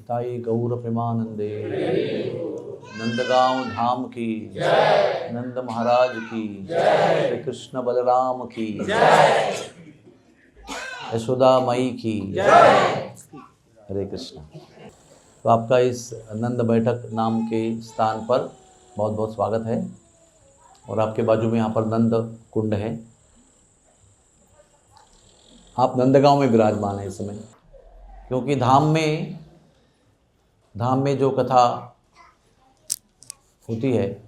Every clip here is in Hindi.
ताई गौर प्रेमानंदे, नंदगांव धाम की, नंद महाराज की, श्री कृष्ण बलराम की, यशोदा मई की, हरे कृष्ण। तो आपका इस नंद बैठक नाम के स्थान पर बहुत बहुत स्वागत है। और आपके बाजू में यहाँ पर नंद कुंड है। आप नंदगांव में विराजमान हैं इस समय, क्योंकि धाम में जो कथा होती है,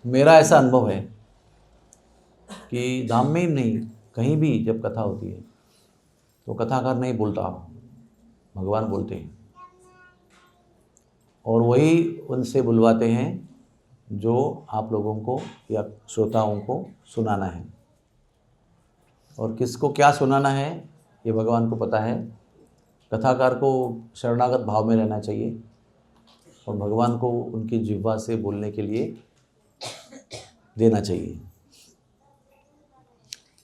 मेरा ऐसा अनुभव है कि धाम में ही नहीं, कहीं भी जब कथा होती है तो कथाकार नहीं बोलता, भगवान बोलते हैं और वही उनसे बुलवाते हैं जो आप लोगों को या श्रोताओं को सुनाना है। और किसको क्या सुनाना है ये भगवान को पता है। कथाकार को शरणागत भाव में रहना चाहिए और भगवान को उनकी जिह्वा से बोलने के लिए देना चाहिए।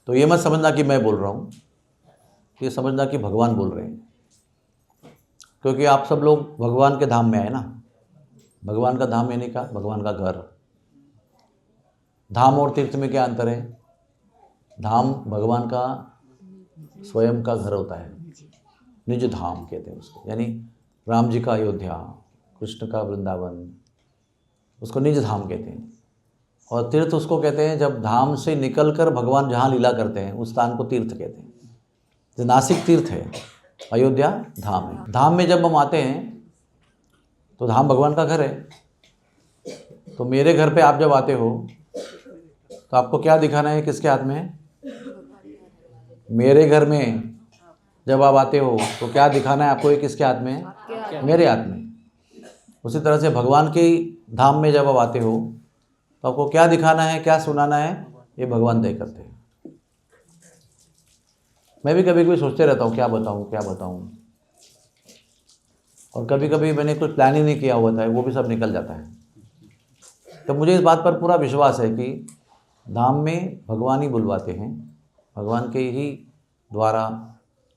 तो ये मत समझना कि मैं बोल रहा हूँ, ये समझना कि भगवान बोल रहे हैं, क्योंकि आप सब लोग भगवान के धाम में आए ना। भगवान का धाम यानी का भगवान का घर। धाम और तीर्थ में क्या अंतर है? धाम भगवान का स्वयं का घर होता है, निज धाम कहते हैं उसको, यानी राम जी का अयोध्या, कृष्ण का वृंदावन, उसको निज धाम कहते हैं। और तीर्थ उसको कहते हैं जब धाम से निकलकर भगवान जहाँ लीला करते हैं उस स्थान को तीर्थ कहते हैं। जो नासिक तीर्थ है, अयोध्या धाम है। धाम में जब हम आते हैं तो धाम भगवान का घर है। तो मेरे घर पे आप जब आते हो तो आपको क्या दिखाना है, किसके हाथ में है? मेरे घर में जब आप आते हो तो क्या दिखाना है आपको, ये किसके हाथ में है? मेरे हाथ में। उसी तरह से भगवान के धाम में जब आप आते हो तो आपको क्या दिखाना है, क्या सुनाना है, ये भगवान तय करते हैं। मैं भी कभी कभी सोचते रहता हूँ क्या बताऊँ, और कभी कभी मैंने कुछ प्लान ही नहीं किया हुआ था, वो भी सब निकल जाता है। तो मुझे इस बात पर पूरा विश्वास है कि धाम में भगवान ही बुलवाते हैं, भगवान के ही द्वारा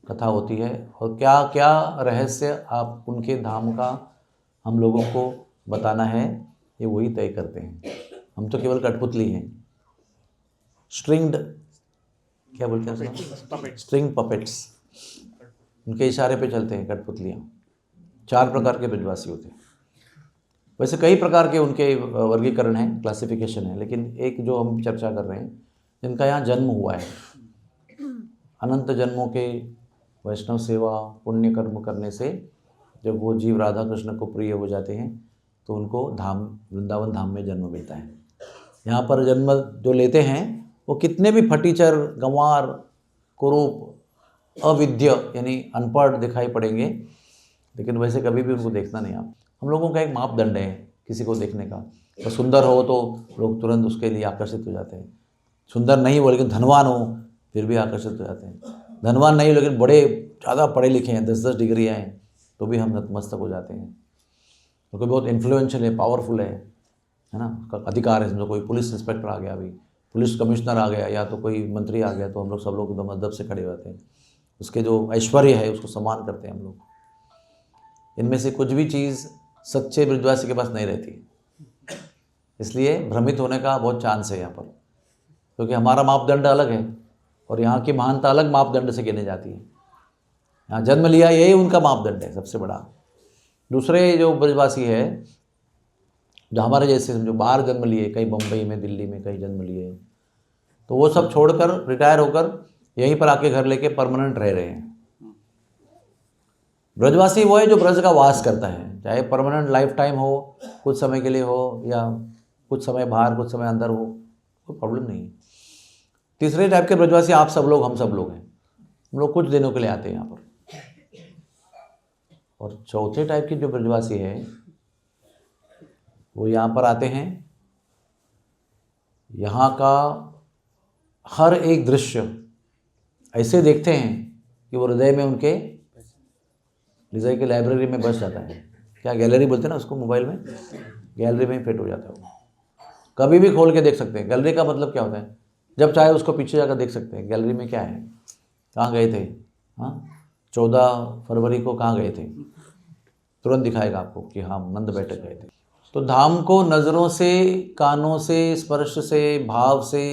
कथा होती है। और क्या क्या रहस्य आप उनके धाम का हम लोगों को बताना है, ये वही तय करते हैं। हम तो केवल कठपुतली हैं, स्ट्रिंग्ड, क्या बोलते हैं उसको, स्ट्रिंग पपेट्स। उनके इशारे पे चलते हैं कठपुतलियाँ। 4 प्रकार के ब्रजवासी होते हैं। वैसे कई प्रकार के उनके वर्गीकरण हैं, क्लासिफिकेशन है, लेकिन एक जो हम चर्चा कर रहे हैं, जिनका यहाँ जन्म हुआ है, अनंत जन्मों के वैष्णव सेवा पुण्य कर्म करने से जब वो जीव राधा कृष्ण को प्रिय हो जाते हैं तो उनको धाम, वृंदावन धाम में जन्म मिलता है। यहाँ पर जन्म जो लेते हैं वो कितने भी फटीचर, गंवार, कुरूप, अविद्य यानी अनपढ़ दिखाई पड़ेंगे, लेकिन वैसे कभी भी उनको देखना नहीं। आप हम लोगों का एक मापदंड है किसी को देखने का। तो सुंदर हो तो लोग तुरंत उसके लिए आकर्षित हो जाते हैं, सुंदर नहीं हो लेकिन धनवान हो फिर भी आकर्षित हो जाते हैं, धनवान नहीं हो लेकिन बड़े ज़्यादा पढ़े लिखे हैं, 10-10 डिग्रियाँ हैं, तो भी हम नतमस्तक हो जाते हैं। तो कोई बहुत इन्फ्लुएंशियल है, पावरफुल है ना, उसका अधिकार है। समझो कोई पुलिस इंस्पेक्टर आ गया, अभी पुलिस कमिश्नर आ गया, या तो कोई मंत्री आ गया, तो हम लोग सब लोग एकदम अदब से खड़े होते हैं। उसके जो ऐश्वर्य है उसको सम्मान करते हैं हम लोग। इनमें से कुछ भी चीज़ सच्चे ब्रजवासी के पास नहीं रहती, इसलिए भ्रमित होने का बहुत चांस है यहाँ पर, क्योंकि हमारा मापदंड अलग है और यहाँ की महानता अलग मापदंड से गिनी जाती है। यहाँ जन्म लिया यही उनका मापदंड है सबसे बड़ा। दूसरे जो ब्रजवासी है, जो हमारे जैसे समझो बाहर जन्म लिए, कहीं बम्बई में, दिल्ली में कहीं जन्म लिए, तो वो सब छोड़कर रिटायर होकर यहीं पर आके घर लेके परमानेंट रह रहे हैं। ब्रजवासी वो है जो ब्रज का वास करता है, चाहे परमानेंट लाइफ टाइम हो, कुछ समय के लिए हो, या कुछ समय बाहर कुछ समय अंदर हो, कोई प्रॉब्लम नहीं है। तीसरे टाइप के ब्रजवासी आप सब लोग, हम सब लोग हैं। हम लोग कुछ दिनों के लिए आते हैं यहाँ पर। और चौथे टाइप की जो ब्रजवासी है वो यहाँ पर आते हैं, यहाँ का हर एक दृश्य ऐसे देखते हैं कि वो हृदय में, उनके हृदय की लाइब्रेरी में बस जाता है। क्या गैलरी बोलते हैं ना उसको, मोबाइल में गैलरी में ही फिट हो जाता है वो। कभी भी खोल के देख सकते हैं। गैलरी का मतलब क्या होता है, जब चाहे उसको पीछे जाकर देख सकते हैं। गैलरी में क्या है, कहाँ गए थे, हाँ 14 फरवरी को कहाँ गए थे, तुरंत दिखाएगा आपको कि हाँ नंद बैठक गए थे। तो धाम को नज़रों से, कानों से, स्पर्श से, भाव से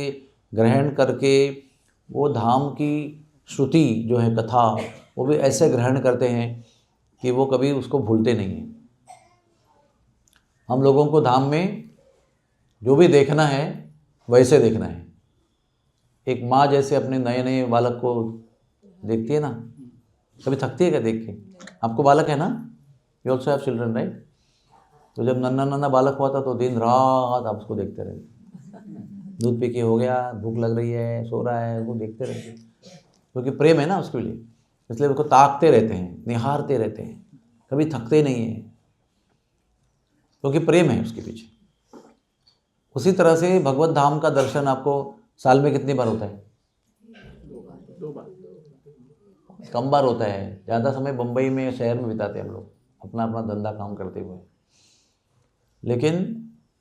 ग्रहण करके वो धाम की श्रुति जो है, कथा, वो भी ऐसे ग्रहण करते हैं कि वो कभी उसको भूलते नहीं हैं। हम लोगों को धाम में जो भी देखना है वैसे देखना है। एक माँ जैसे अपने नए नए बालक को देखती है ना, कभी थकती है क्या देख के? आपको बालक है ना? You also have children right? तो जब नन्ना नन्ना बालक हुआ था तो दिन रात आप उसको देखते रहे, दूध पी के हो गया, भूख लग रही है, सो रहा है, वो देखते रहते हैं, क्योंकि प्रेम है ना उसके लिए, इसलिए उसको ताकते रहते हैं, निहारते रहते हैं, कभी थकते नहीं हैं, क्योंकि प्रेम है उसके पीछे। उसी तरह से भगवत धाम का दर्शन आपको साल में कितनी बार होता है? 2 बार। कम बार होता है। ज़्यादा समय बम्बई में, शहर में बिताते हैं हम लोग, अपना अपना धंधा काम करते हुए। लेकिन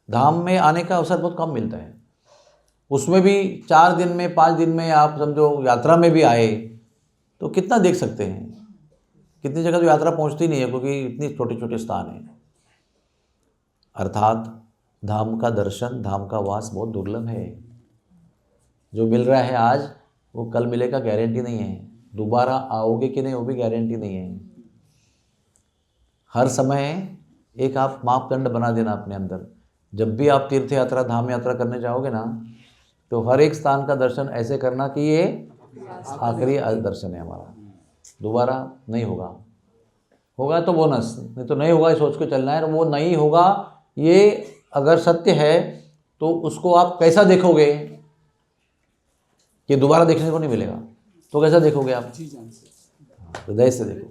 धाम में आने का अवसर बहुत कम मिलता है। उसमें भी 4 दिन में, 5 दिन में आप समझो यात्रा में भी आए तो कितना देख सकते हैं? कितनी जगह तो यात्रा पहुंचती नहीं है, क्योंकि इतनी छोटे छोटे स्थान हैं। अर्थात धाम का दर्शन, धाम का वास बहुत दुर्लभ है। जो मिल रहा है आज, वो कल मिलेगा गारंटी नहीं है। दोबारा आओगे कि नहीं वो भी गारंटी नहीं है। हर समय एक आप मापदंड बना देना अपने अंदर। जब भी आप तीर्थ यात्रा, धाम यात्रा करने जाओगे ना, तो हर एक स्थान का दर्शन ऐसे करना कि ये आखिरी दर्शन है हमारा, दोबारा नहीं होगा। होगा तो बोनस, नहीं तो नहीं होगा, ये सोच के चलना है। और वो नहीं होगा, ये अगर सत्य है तो उसको आप कैसा देखोगे कि दोबारा देखने को नहीं मिलेगा? तो कैसा देखोगे आप? हृदय से देखो,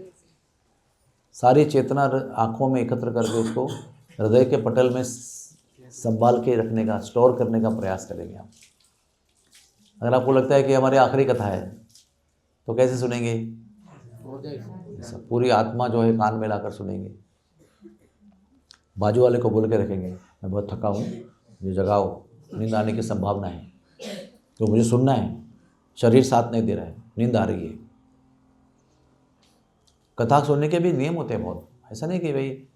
सारी चेतना आंखों में एकत्र करके उसको हृदय के पटल में संभाल के रखने का, स्टोर करने का प्रयास करेंगे आप। अगर आपको लगता है कि हमारी आखिरी कथा है तो कैसे सुनेंगे? पूरी आत्मा जो है कान में लाकर सुनेंगे। बाजू वाले को बोल के रखेंगे, मैं बहुत थका हूँ, मुझे जगाओ, नींद आने की संभावना है, तो मुझे सुनना है, शरीर साथ नहीं दे रहा है, नींद आ रही है। कथा सुनने के भी नियम होते हैं बहुत। ऐसा नहीं कि भाई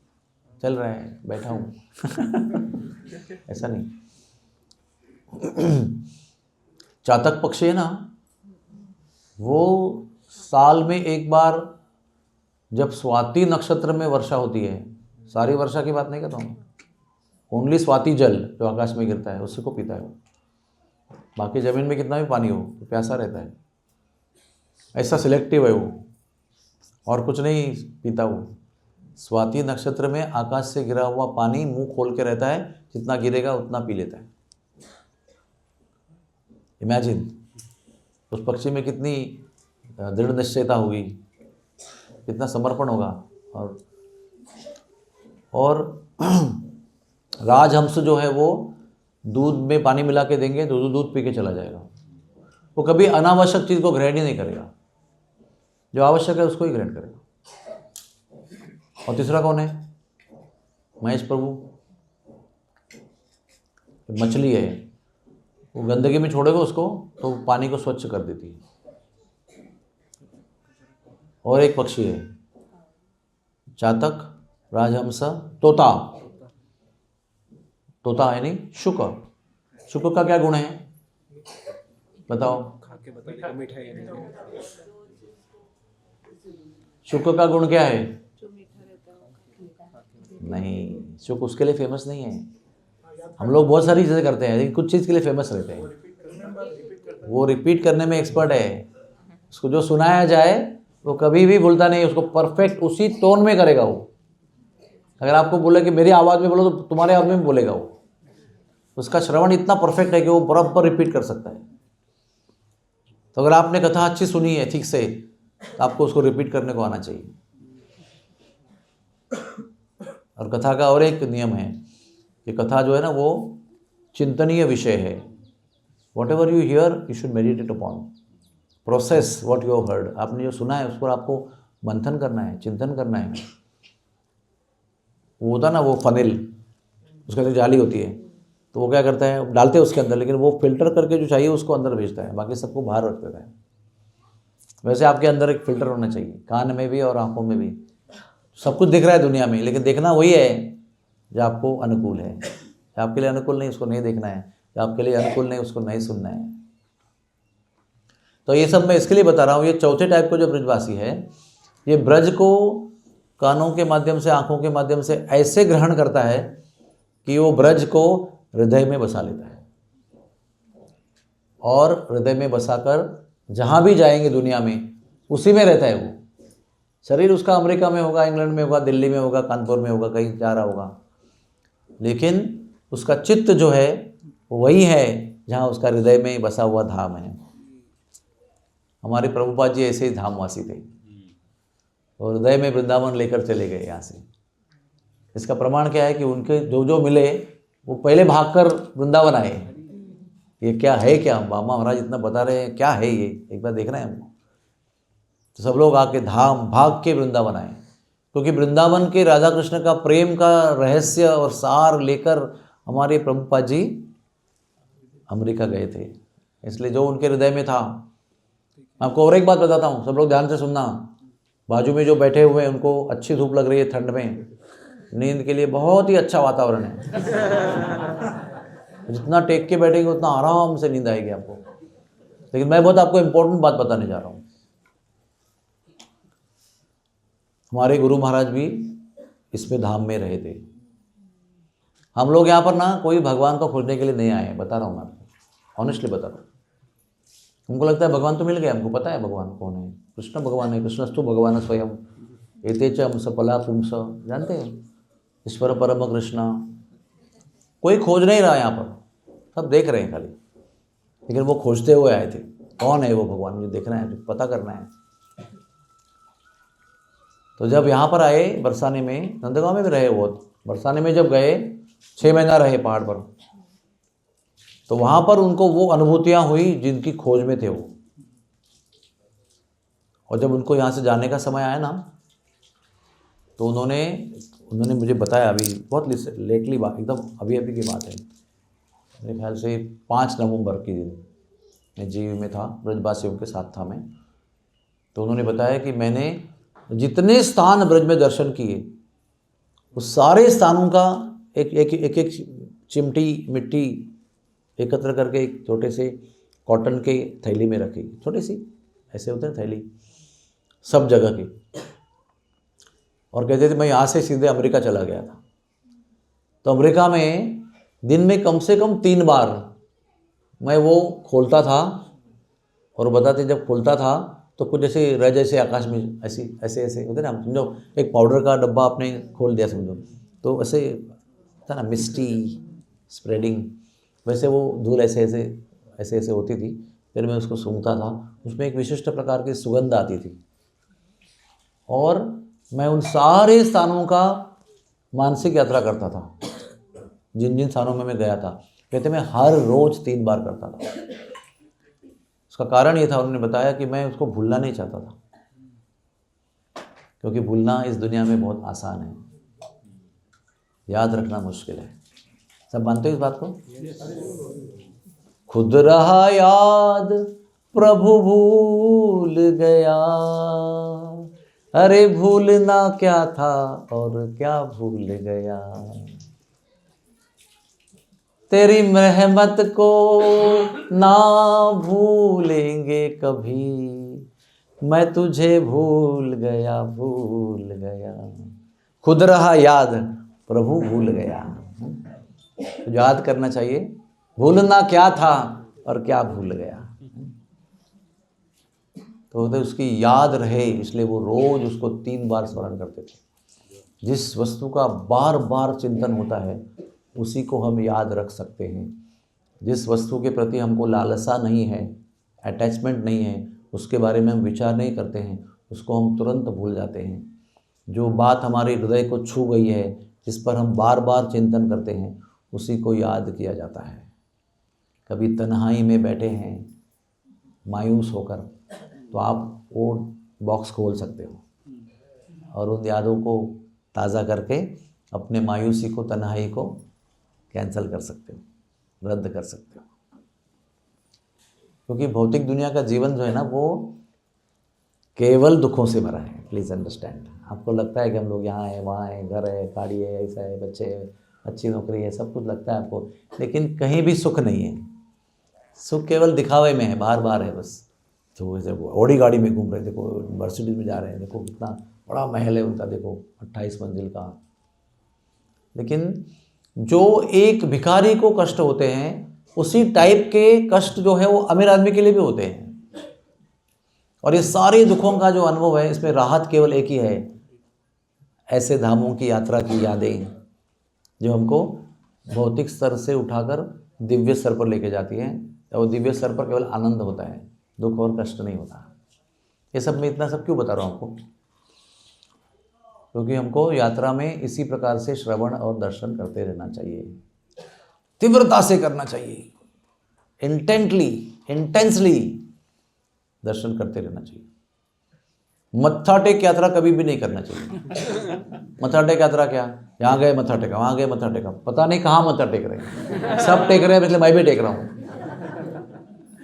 चल रहा है, बैठा हूँ ऐसा नहीं। चातक पक्षी है ना, वो साल में एक बार जब स्वाति नक्षत्र में वर्षा होती है, सारी वर्षा की बात नहीं करता हूँ, ओनली स्वाति जल जो आकाश में गिरता है उसी को पीता है वो। बाकी ज़मीन में कितना भी पानी हो तो प्यासा रहता है। ऐसा सिलेक्टिव है वो, और कुछ नहीं पीता वो। स्वाति नक्षत्र में आकाश से गिरा हुआ पानी मुंह खोल के रहता है, जितना गिरेगा उतना पी लेता है। इमेजिन उस पक्षी में कितनी दृढ़ निश्चयता होगी, कितना समर्पण होगा। और राजहंस जो है वो दूध में पानी मिला के देंगे तो दूध पी के चला जाएगा। वो कभी अनावश्यक चीज़ को ग्रहण ही नहीं करेगा, जो आवश्यक है उसको ही ग्रहण करेगा। और तीसरा कौन है? महेश प्रभु। मछली है, वो गंदगी में छोड़ेगा उसको तो पानी को स्वच्छ कर देती है। और एक पक्षी है चातक, राजहंस, तोता। तोता है नहीं, शुक। शुक का क्या गुण है बताओ? मीठा है। शुक का गुण क्या है? नहीं, शुक उसके लिए फेमस नहीं है। हम लोग बहुत सारी चीज़ें करते हैं लेकिन कुछ चीज़ के लिए फेमस रहते हैं। वो रिपीट करने में एक्सपर्ट है। उसको जो सुनाया जाए वो कभी भी भूलता नहीं, उसको परफेक्ट उसी टोन में करेगा वो। अगर आपको बोले कि मेरी आवाज़ में बोलो तो तुम्हारे आवाज़ में भी बोलेगा वो। उसका श्रवण इतना परफेक्ट है कि वो बराबर रिपीट कर सकता है। तो अगर आपने कथा अच्छी सुनी है ठीक से, तो आपको उसको रिपीट करने को आना चाहिए। और कथा का और एक नियम है कि कथा जो है ना वो चिंतनीय विषय है। What ever you here you should meditate upon, process what you have heard. आपने जो सुना है उस पर आपको मंथन करना है, चिंतन करना है। वो होता ना वो फनेल, उसके अंदर जाली होती है, तो वो क्या करता है, डालते हैं उसके अंदर, लेकिन वो फिल्टर करके जो चाहिए उसको अंदर भेजता है, बाकी सबको बाहर रख देता है। वैसे आपके अंदर एक फ़िल्टर होना चाहिए, कान में भी और आँखों में भी। सब कुछ दिख रहा है दुनिया में, लेकिन देखना वही है जो आपको अनुकूल है। जो आपके लिए अनुकूल नहीं उसको नहीं देखना है, जो आपके लिए अनुकूल नहीं उसको नहीं सुनना है। तो ये सब मैं इसके लिए बता रहा हूँ। ये चौथे टाइप को जो ब्रजवासी है, ये ब्रज को कानों के माध्यम से, आँखों के माध्यम से ऐसे ग्रहण करता है कि वो ब्रज को हृदय में बसा लेता है, और हृदय में बसाकर जहाँ भी जाएंगे दुनिया में उसी में रहता है। वो शरीर उसका अमेरिका में होगा, इंग्लैंड में होगा, दिल्ली में होगा, कानपुर में होगा, कहीं जा रहा होगा, लेकिन उसका चित्त जो है वो वही है जहाँ उसका हृदय में बसा हुआ धाम है। हमारे प्रभुपाद जी ऐसे ही धामवासी थे, और हृदय में वृंदावन लेकर चले गए यहाँ से। इसका प्रमाण क्या है कि उनके जो जो मिले वो पहले भागकर वृंदावन आए। ये क्या है, क्या बाबा महाराज इतना बता रहे हैं, क्या है ये, एक बार देखना है हमको। तो सब लोग आके धाम भाग के वृंदावन आए, क्योंकि वृंदावन के राधा कृष्ण का प्रेम का रहस्य और सार लेकर हमारे प्रभुपाद जी अमेरिका गए थे। इसलिए जो उनके हृदय में था, आपको और एक बात बताता हूँ, सब लोग ध्यान से सुनना। बाजू में जो बैठे हुए हैं उनको अच्छी धूप लग रही है ठंड में, नींद के लिए बहुत ही अच्छा वातावरण है। जितना टेक के बैठेंगे उतना आराम से नींद आएगी आपको। लेकिन मैं बहुत आपको इम्पोर्टेंट बात बताने जा रहा हूँ। हमारे गुरु महाराज भी इसमें धाम में रहे थे। हम लोग यहाँ पर ना कोई भगवान को खोजने के लिए नहीं आए हैं, बता रहा हूँ मैं आपको, ऑनेस्टली बता रहा हूँ। हमको लगता है भगवान तो मिल गया, हमको पता है भगवान कौन है। कृष्ण भगवान है, कृष्णस्तु भगवान स्वयं एते च हम सफला पुंस, जानते हैं ईश्वर परम कृष्ण। कोई खोज नहीं रहा यहाँ पर, सब देख रहे हैं खाली, लेकिन वो खोजते हुए आए थे। कौन है वो भगवान, मुझे देखना है, मुझे पता करना है। तो जब यहाँ पर आए बरसाने में, नंदगांव में भी रहे वो, बरसाने में जब गए 6 महीना रहे पहाड़ पर, तो वहाँ पर उनको वो अनुभूतियाँ हुई जिनकी खोज में थे वो। और जब उनको यहाँ से जाने का समय आया ना, तो उन्होंने मुझे बताया, अभी बहुत लेटली बात, एकदम अभी अभी की बात है, मेरे ख्याल से 5 नवंबर के दिन मैं जीव में था, ब्रजवासियों के साथ था मैं। तो उन्होंने बताया कि मैंने जितने स्थान ब्रज में दर्शन किए, उस सारे स्थानों का एक चिमटी मिट्टी एकत्र करके एक छोटे से कॉटन के थैली में रखी, छोटी सी ऐसे होते हैं थैली, सब जगह की। और कहते थे मैं यहाँ से सीधे अमेरिका चला गया था। तो अमेरिका में दिन में कम से कम 3 बार मैं वो खोलता था, और बताते जब खोलता था तो कुछ ऐसे रह जैसे आकाश में ऐसे होते ना, समझो एक पाउडर का डब्बा आपने खोल दिया समझो, तो ऐसे था ना मिस्टी स्प्रेडिंग, वैसे वो धूल ऐसे होती थी। फिर मैं उसको सूंघता था, उसमें एक विशिष्ट प्रकार की सुगंध आती थी। और मैं उन सारे स्थानों का मानसिक यात्रा करता था, जिन जिन स्थानों में मैं गया था। कहते मैं हर रोज़ 3 बार करता था। उसका कारण ये था, उन्होंने बताया कि मैं उसको भूलना नहीं चाहता था, क्योंकि भूलना इस दुनिया में बहुत आसान है, याद रखना मुश्किल है। सब मानते हो इस बात को? खुद रहा याद प्रभु भूल गया, अरे भूलना क्या था और क्या भूल गया, तेरी रहमत को ना भूलेंगे कभी, मैं तुझे भूल गया। खुद रहा याद प्रभु भूल गया। तो याद करना चाहिए, भूलना क्या था और क्या भूल गया। तो उसकी याद रहे, इसलिए वो रोज उसको 3 बार स्मरण करते थे। जिस वस्तु का बार बार चिंतन होता है उसी को हम याद रख सकते हैं। जिस वस्तु के प्रति हमको लालसा नहीं है, अटैचमेंट नहीं है, उसके बारे में हम विचार नहीं करते हैं, उसको हम तुरंत भूल जाते हैं। जो बात हमारे हृदय को छू गई है, जिस पर हम बार बार चिंतन करते हैं, उसी को याद किया जाता है। कभी तन्हाई में बैठे हैं मायूस होकर, तो आप वो बॉक्स खोल सकते हो और उन यादों को ताज़ा करके अपने मायूसी को, तन्हाई को कैंसिल कर सकते हो, रद्द कर सकते हो। क्योंकि भौतिक दुनिया का जीवन जो है ना, वो केवल दुखों से भरा है। Please understand. आपको लगता है कि हम लोग यहाँ हैं, वहाँ हैं, घर है, गाड़ी है, ऐसा है, बच्चे है, अच्छी नौकरी है, सब कुछ लगता है आपको, लेकिन कहीं भी सुख नहीं है। सुख केवल दिखावे में है, बार बार है बस। तो जैसे ऑडी गाड़ी में घूम रहे, देखो मर्सिडीज में जा रहे हैं, देखो कितना बड़ा महल है उनका, देखो 28 मंजिल का। लेकिन जो एक भिखारी को कष्ट होते हैं, उसी टाइप के कष्ट जो है वो अमीर आदमी के लिए भी होते हैं। और ये सारे दुखों का जो अनुभव है, इसमें राहत केवल एक ही है, ऐसे धामों की यात्रा की यादें जो हमको भौतिक स्तर से उठाकर दिव्य स्तर पर लेके जाती हैं। और दिव्य स्तर पर केवल आनंद होता है, दुख और कष्ट नहीं होता। ये सब मैं इतना सब क्यों बता रहा हूँ आपको? क्योंकि हमको यात्रा में इसी प्रकार से श्रवण और दर्शन करते रहना चाहिए, तीव्रता से करना चाहिए, इंटेंसली दर्शन करते रहना चाहिए। मत्था टेक यात्रा कभी भी नहीं करना चाहिए। मत्था टेक यात्रा क्या, यहाँ गए मत्था टेका, वहाँ गए मत्था टेका, पता नहीं कहाँ मत्था टेक रहे हैं, सब टेक रहे हैं, इसलिए मैं भी टेक रहा हूँ।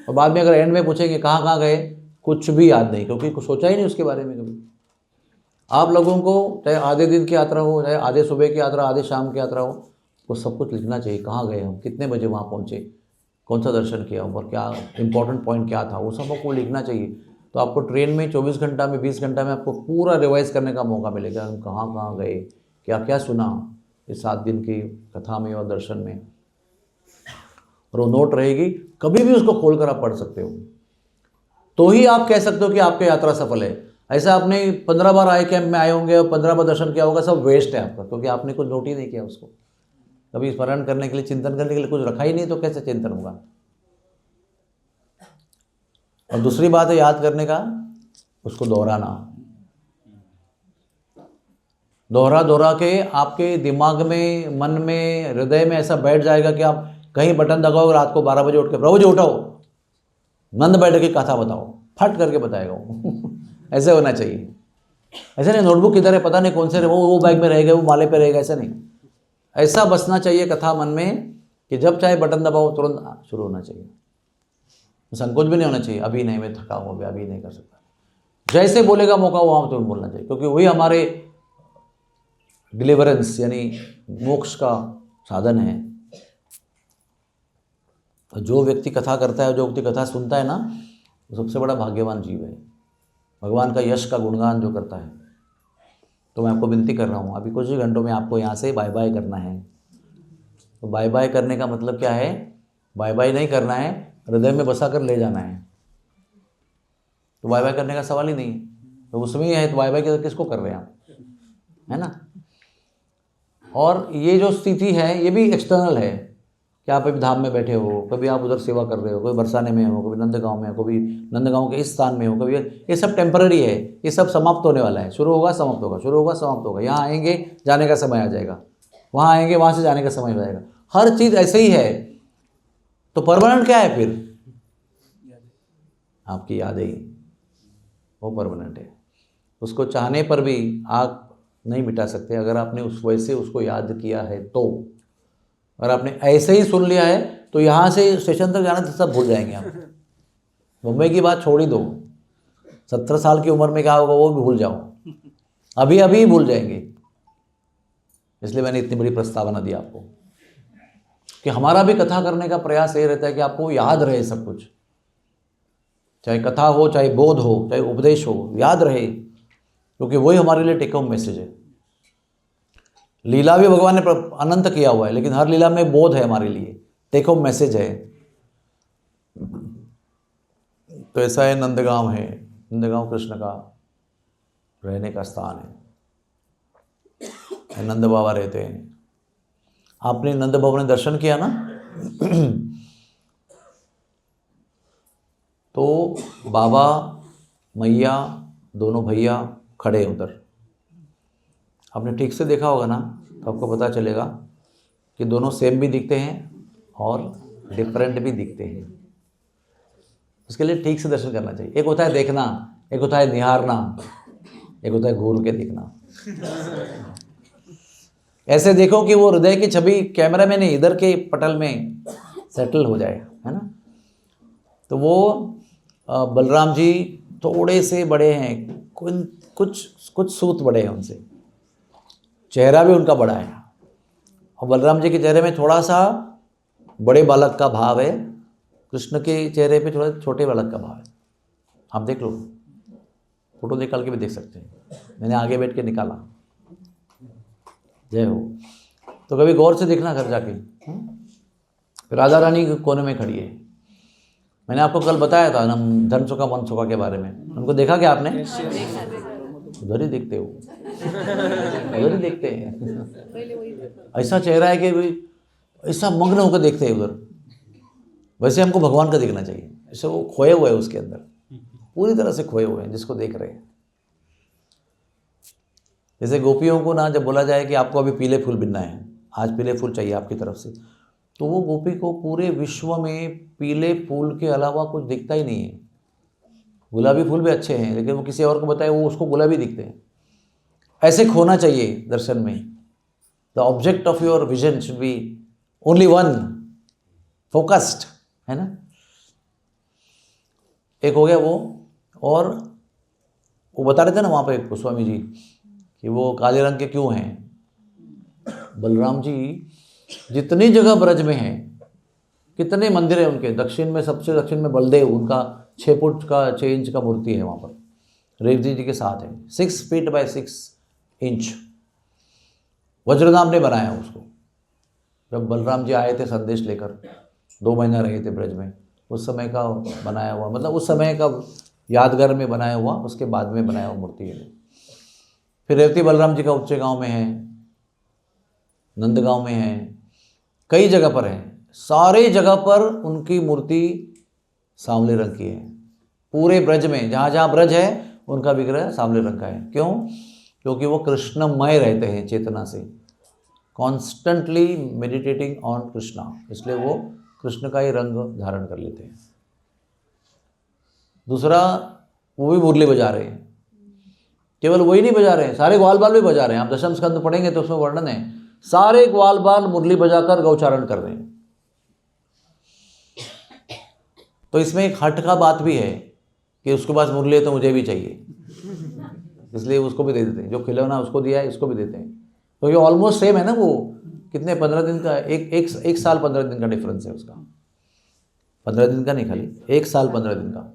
और बाद में अगर एंड में पूछेंगे कहाँ कहाँ गए, कुछ भी याद नहीं, क्योंकि कुछ सोचा ही नहीं उसके बारे में कभी। आप लोगों को चाहे आधे दिन की यात्रा हो, चाहे आधे सुबह की यात्रा, आधे शाम की यात्रा हो, वो सब कुछ लिखना चाहिए। कहाँ गए हम, कितने बजे वहाँ पहुँचे, कौन सा दर्शन किया और क्या इंपॉर्टेंट पॉइंट क्या था, वो सब आपको लिखना चाहिए। तो आपको ट्रेन में 24 घंटा में 20 घंटा में आपको पूरा रिवाइज करने का मौका मिलेगा। हम कहाँ कहाँ गए, क्या क्या सुना इस 7 दिन की कथा में और दर्शन में, और वो नोट रहेगी, कभी भी उसको खोल कर आप पढ़ सकते हो। तो ही आप कह सकते हो कि आपकी यात्रा सफल है। ऐसा आपने 15 बार आए कैंप में आए होंगे और 15 बार दर्शन किया होगा, सब वेस्ट है आपका, क्योंकि आपने कुछ नोट ही नहीं किया उसको। कभी स्मरण करने के लिए, चिंतन करने के लिए कुछ रखा ही नहीं, तो कैसे चिंतन होगा। और दूसरी बात है याद करने का, उसको दोहराना, दोहरा के आपके दिमाग में, मन में, हृदय में ऐसा बैठ जाएगा कि आप कहीं बटन दबाओगे, रात को 12 बजे उठ के, प्रभु जी उठाओ, नंद बैठ के कथा बताओ, फट करके बताएगा वो। ऐसे होना चाहिए। ऐसे नहीं नोटबुक किधर है पता नहीं कौन से वो बैग में रहेगा, वो माले पे रहेगा, ऐसा नहीं। ऐसा बसना चाहिए कथा मन में कि जब चाहे बटन दबाओ तुरंत शुरू होना चाहिए। संकोच भी नहीं होना चाहिए, अभी नहीं, मैं थका हूँ, अभी नहीं कर सकता। जैसे बोलेगा मौका वहाँ तुरंत बोलना चाहिए, क्योंकि वही हमारे डिलीवरेंस यानी मोक्ष का साधन है। तो जो व्यक्ति कथा करता है, जो व्यक्ति कथा सुनता है ना, वो सबसे बड़ा भाग्यवान जीव है। भगवान का यश का गुणगान जो करता है। तो मैं आपको विनती कर रहा हूँ, अभी कुछ ही घंटों में आपको यहाँ से बाय बाय करना है। तो बाय बाय करने का मतलब क्या है? बाय बाय नहीं करना है, हृदय में बसा कर ले जाना है। तो बाय बाय करने का सवाल ही नहीं है। तो उसमें ही है, तो बाय बाय किसको कर रहे हैं आप, है ना। और ये जो स्थिति है ये भी एक्सटर्नल है कि आप अभी धाम में बैठे हो, कभी आप उधर सेवा कर रहे हो, कभी बरसाने में हो, कभी नंदगांव में हो, कभी नंदगांव के इस स्थान में हो, कभी ये सब टेम्पररी है। ये सब समाप्त होने वाला है, शुरू होगा समाप्त होगा, शुरू होगा समाप्त होगा। यहाँ आएंगे जाने का समय आ जाएगा, वहाँ आएंगे वहाँ से जाने का समय आ जाएगा। हर चीज़ ऐसे ही है। तो परमानेंट क्या है फिर? आपकी यादें, वो परमानेंट है। उसको चाहने पर भी आप नहीं मिटा सकते। अगर आपने उस वैसे उसको याद किया है तो, अगर आपने ऐसे ही सुन लिया है तो यहाँ से स्टेशन तक जाना तो सब भूल जाएंगे आप। मुंबई की बात छोड़ ही दो, 17 साल की उम्र में क्या होगा वो भी भूल जाओ, अभी अभी भूल जाएंगे। इसलिए मैंने इतनी बड़ी प्रस्तावना दी आपको कि हमारा भी कथा करने का प्रयास ये रहता है कि आपको याद रहे सब कुछ, चाहे कथा हो, चाहे बोध हो, चाहे उपदेश हो, याद रहे, क्योंकि वही हमारे लिए टेक होम मैसेज है। लीला भी भगवान ने अनंत किया हुआ है, लेकिन हर लीला में बोध है हमारे लिए, टेक होम मैसेज है। तो ऐसा है, नंदगांव है, नंदगांव कृष्ण का रहने का स्थान है, नंद बाबा रहते हैं। आपने नंद बाबा ने दर्शन किया ना, तो बाबा मैया दोनों भैया खड़े उधर, आपने ठीक से देखा होगा ना, तो आपको पता चलेगा कि दोनों सेम भी दिखते हैं और डिफरेंट भी दिखते हैं। उसके लिए ठीक से दर्शन करना चाहिए। एक होता है देखना, एक होता है निहारना, एक होता है घूर के देखना। ऐसे देखो कि वो हृदय की छवि कैमरा में नहीं, इधर के पटल में सेटल हो जाए, है ना। तो वो बलराम जी थोड़े से बड़े हैं, कुछ सूत बड़े हैं उनसे, चेहरा भी उनका बड़ा है। और बलराम जी के चेहरे में थोड़ा सा बड़े बालक का भाव है, कृष्ण के चेहरे पे थोड़ा छोटे बालक का भाव है। आप देख लो, फोटो निकाल के भी देख सकते हैं, मैंने आगे बैठ के निकाला। जय हो। तो कभी गौर से देखना घर जाके। राधा रानी कोने में खड़ी है। मैंने आपको कल बताया था ना धनसुखा मनसुखा के बारे में, उनको देखा क्या आपने? उधर ही देखते हो, उधर ही देखते हैं। ऐसा चेहरा है कि ऐसा मग्न होकर देखते हैं उधर। वैसे हमको भगवान का देखना चाहिए, ऐसे वो खोए हुए हैं उसके अंदर, पूरी तरह से खोए हुए हैं जिसको देख रहे हैं। जैसे गोपियों को ना जब बोला जाए कि आपको अभी पीले फूल बिनना है, आज पीले फूल चाहिए आपकी तरफ से, तो वो गोपी को पूरे विश्व में पीले फूल के अलावा कुछ दिखता ही नहीं है। गुलाबी फूल भी अच्छे हैं, लेकिन वो किसी और को बताए वो उसको गुलाबी दिखते हैं। ऐसे खोना चाहिए दर्शन में। The object of your vision should be only one, focused, है ना। एक हो गया वो। और वो बता रहे थे ना वहाँ पे गोस्वामी जी कि वो काले रंग के क्यों हैं। बलराम जी जितनी जगह ब्रज में हैं, कितने मंदिर हैं उनके, दक्षिण में सबसे दक्षिण में बलदेव, उनका 6 फुट का 6 इंच का मूर्ति है वहाँ पर, रेवती जी के साथ है, 6 फीट बाय 6 इंच। वज्रनाभ ने बनाया उसको। जब बलराम जी आए थे संदेश लेकर, 2 महीना रहे थे ब्रज में, उस समय का बनाया हुआ, मतलब उस समय का यादगार में बनाया हुआ, उसके बाद में बनाया हुआ मूर्ति है। फिर रेवती बलराम जी का उच्चे गांव में है, नंदगांव में है, कई जगह पर है। सारे जगह पर उनकी मूर्ति सांवले रंग की है। पूरे ब्रज में जहाँ जहाँ ब्रज है उनका विग्रह सांवले रंग का है। क्यों? क्योंकि वो कृष्णमय रहते हैं चेतना से, कॉन्स्टेंटली मेडिटेटिंग ऑन कृष्णा, इसलिए वो कृष्ण का ही रंग धारण कर लेते हैं। दूसरा, वो भी मुरली बजा रहे हैं। केवल वही नहीं बजा रहे हैं, सारे ग्वाल बाल भी बजा रहे हैं। आप दशम स्कंद पढ़ेंगे तो उसमें वर्णन है, सारे ग्वाल बाल मुरली बजाकर गौचारण कर रहे हैं। तो इसमें एक हट का बात भी है कि उसके पास मुरली है तो मुझे भी चाहिए, इसलिए उसको भी दे देते हैं। जो खिलौना उसको दिया है इसको भी देते हैं। तो ये ऑलमोस्ट सेम है ना। वो कितने 15 दिन का, एक साल 15 दिन का डिफरेंस है उसका। 15 दिन का नहीं, खाली 1 साल 15 दिन का।